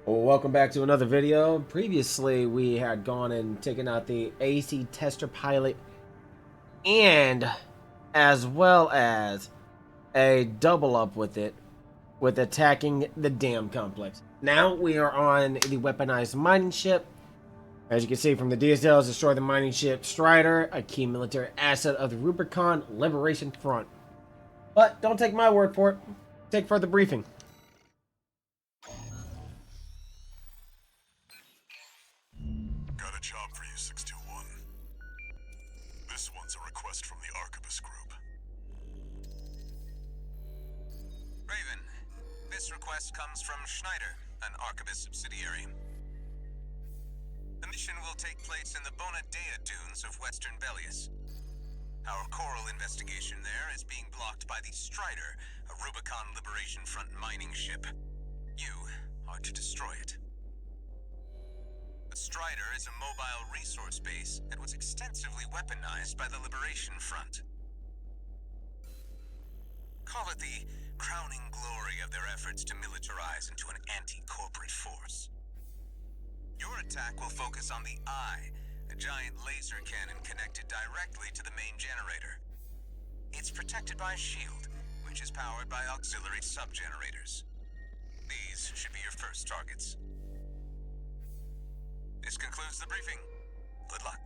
Well, welcome back to another video. Previously, we had gone and taken out the AC tester pilot and as well as a double up with it with attacking the dam complex. Now we are on the weaponized mining ship. As you can see from the details, destroy the mining ship Strider, a key military asset of the Rubicon Liberation Front. But don't take my word for it. Take further briefing. Got a job for you, 621. This one's a request from the Arquebus Group. Raven, this request comes from Schneider, an Arquebus subsidiary. The mission will take place in the Bonadea dunes of Western Belius. Our coral investigation there is being blocked by the Strider, a Rubicon Liberation Front mining ship. You are to destroy it. The Strider is a mobile resource base that was extensively weaponized by the Liberation Front. Call it the crowning glory of their efforts to militarize into an anti-corporate force. Your attack will focus on the Eye, a giant laser cannon connected directly to the main generator. It's protected by a shield, which is powered by auxiliary sub-generators. These should be your first targets. This concludes the briefing. Good luck.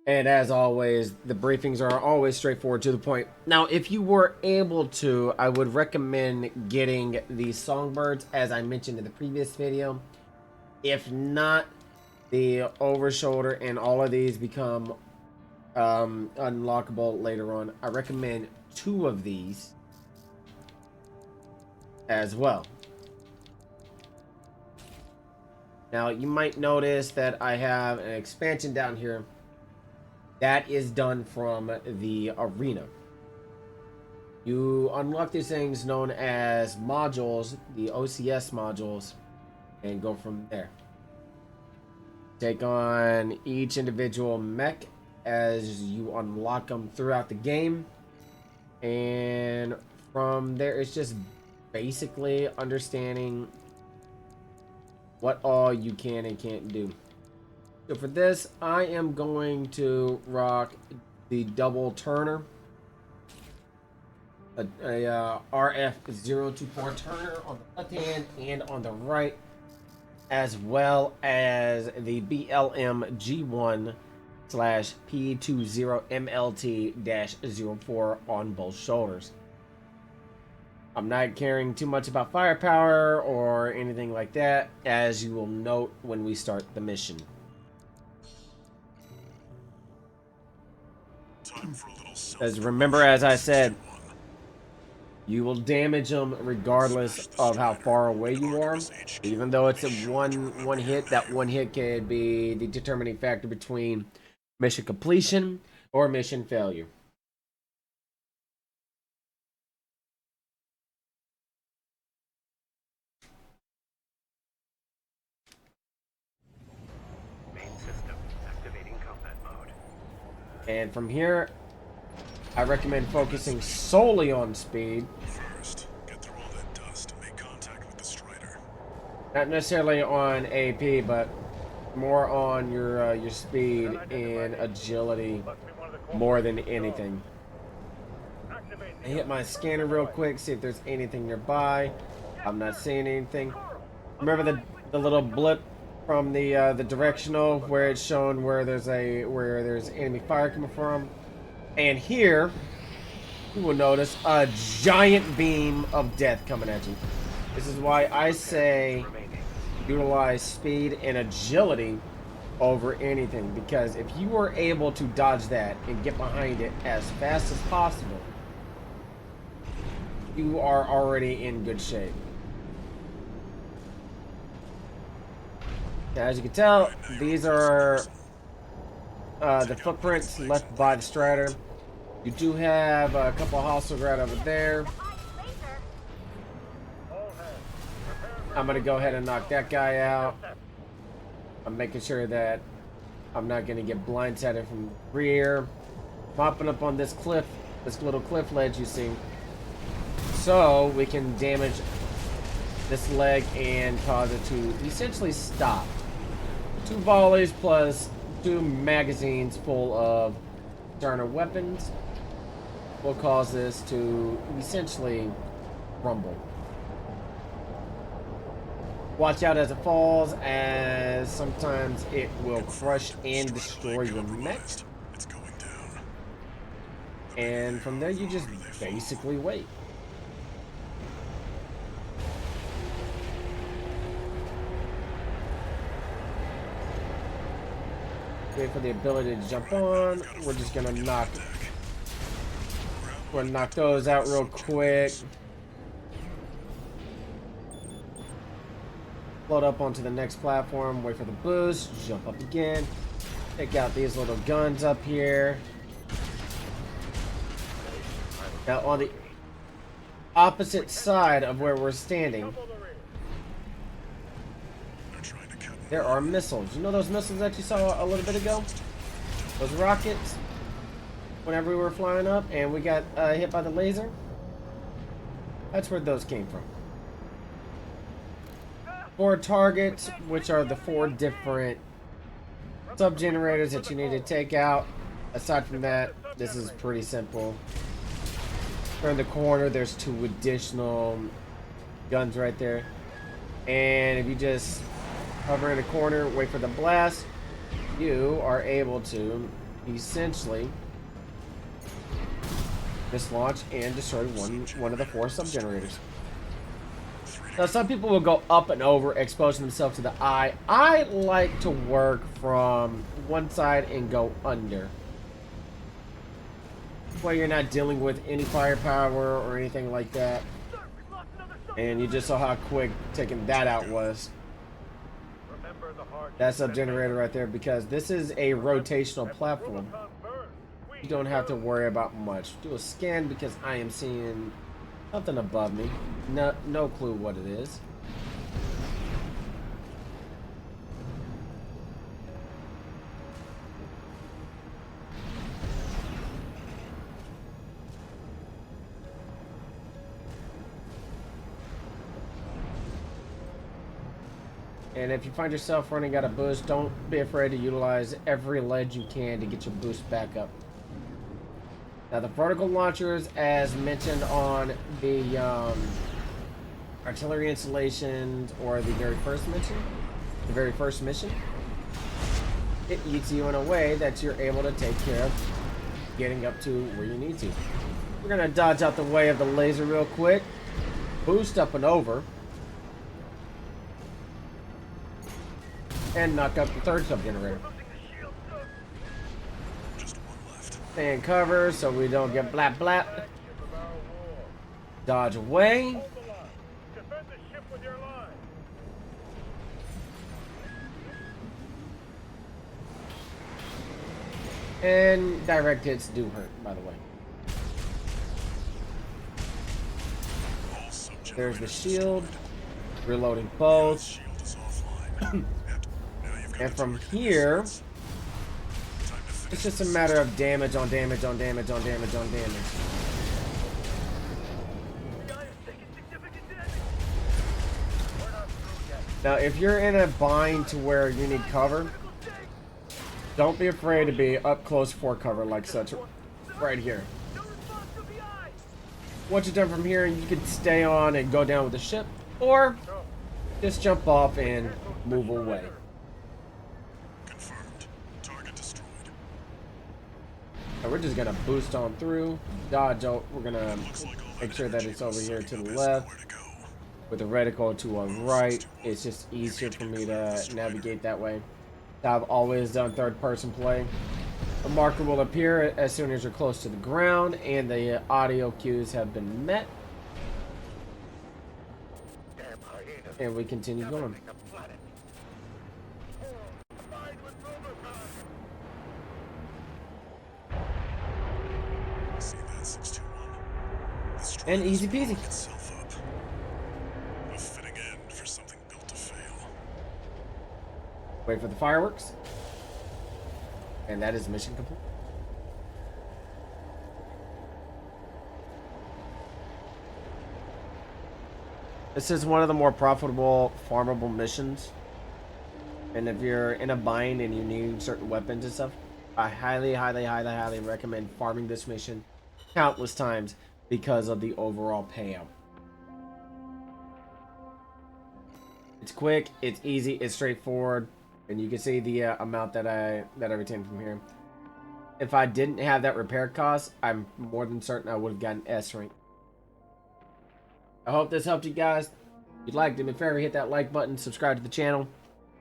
And as always, the briefings are always straightforward to the point. Now, if you were able to, I would recommend getting the songbirds, as I mentioned in the previous video. If not, the overshoulder and all of these become unlockable later on. I recommend 2 of these as well. Now, you might notice that I have an expansion down here. That is done from the arena. You unlock these things known as modules, the OCS modules, and go from there. Take on each individual mech as you unlock them throughout the game. And from there, it's just basically understanding what all you can and can't do. So for this, I am going to rock the double turner, a RF024 turner on the left hand and on the right, as well as the BLM G1/P20MLT-04 on both shoulders. I'm not caring too much about firepower or anything like that, as you will note when we start the mission. As remember, as I said, you will damage them regardless of how far away you are. Even though it's a one hit, that one hit could be the determining factor between mission completion or mission failure. And from here, I recommend focusing solely on speed. First, get through all that dust and make contact with the Strider. Not necessarily on AP, but more on your speed and agility more than anything. I hit my scanner real quick, see if there's anything nearby. I'm not seeing anything. Remember the little blip from the directional where it's shown where there's enemy fire coming from, and here you will notice a giant beam of death coming at you. This is why I say utilize speed and agility over anything, because if you are able to dodge that and get behind it as fast as possible, you are already in good shape. As you can tell, these are the footprints left by the Strider. You do have a couple of hostiles right over there. I'm going to go ahead and knock that guy out. I'm making sure that I'm not going to get blindsided from the rear. Popping up on this cliff, this little cliff ledge you see. So we can damage this leg and cause it to essentially stop. 2 volleys plus 2 magazines full of Turner weapons will cause this to essentially rumble. Watch out as it falls, as sometimes it will crush and destroy your mech. It's going down. And from there, you just basically wait. Wait for the ability to jump on. We're just gonna knock those out real quick. Float up onto the next platform, wait for the boost, jump up again. Take out these little guns up here. Now on the opposite side of where we're standing, there are missiles. You know those missiles that you saw a little bit ago? Those rockets? Whenever we were flying up and we got hit by the laser? That's where those came from. 4 targets, which are the 4 different sub-generators that you need to take out. Aside from that, this is pretty simple. Turn the corner, there's 2 additional guns right there. And if you just hover in the corner, wait for the blast, you are able to essentially mislaunch and destroy one of the 4 sub-generators. Now, some people will go up and over, exposing themselves to the eye. I like to work from one side and go under. Where you're not dealing with any firepower or anything like that. And you just saw how quick taking that out was. That sub-generator right there, because this is a rotational platform. You don't have to worry about much. Do a scan because I am seeing something above me. No clue what it is. And if you find yourself running out of boost, don't be afraid to utilize every ledge you can to get your boost back up. Now the vertical launchers, as mentioned on the artillery installations or the very first mission, it eats you in a way that you're able to take care of getting up to where you need to. We're gonna dodge out the way of the laser real quick, boost up and over, and knock up the 3rd sub-generator. Stay in cover so we don't get blap blap. Dodge away. And direct hits do hurt, by the way. There's the shield. Reloading both. And from here, it's just a matter of damage on damage on damage on damage on damage. Now, if you're in a bind to where you need cover, don't be afraid to be up close for cover like such, right here. Once you're done from here, you can stay on and go down with the ship, or just jump off and move away. We're just gonna boost on through, dodge out. We're gonna make sure that it's over here to the left with the reticle to our right. It's just easier for me to navigate that way. I've always done 3rd-person play. A marker will appear as soon as you're close to the ground and the audio cues have been met. And we continue going. And easy peasy. A fitting end for something built to fail. Wait for the fireworks. And that is mission complete. This is one of the more profitable farmable missions. And if you're in a bind and you need certain weapons and stuff, I highly recommend farming this mission countless times because of the overall payout. It's quick, it's easy, it's straightforward, and you can see the amount that I retained from here. If I didn't have that repair cost, I'm more than certain I would have gotten S rank. I hope this helped you guys. If you liked it, do me a favor, hit that like button, subscribe to the channel.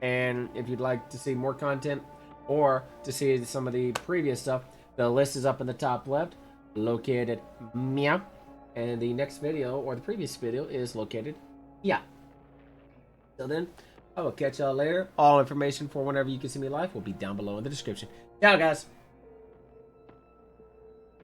And if you'd like to see more content or to see some of the previous stuff, the list is up in the top left, located meow. And the next video, or the previous video, is located yeah. So then, I will catch y'all later. All information for whenever you can see me live will be down below in the description. Ciao, guys.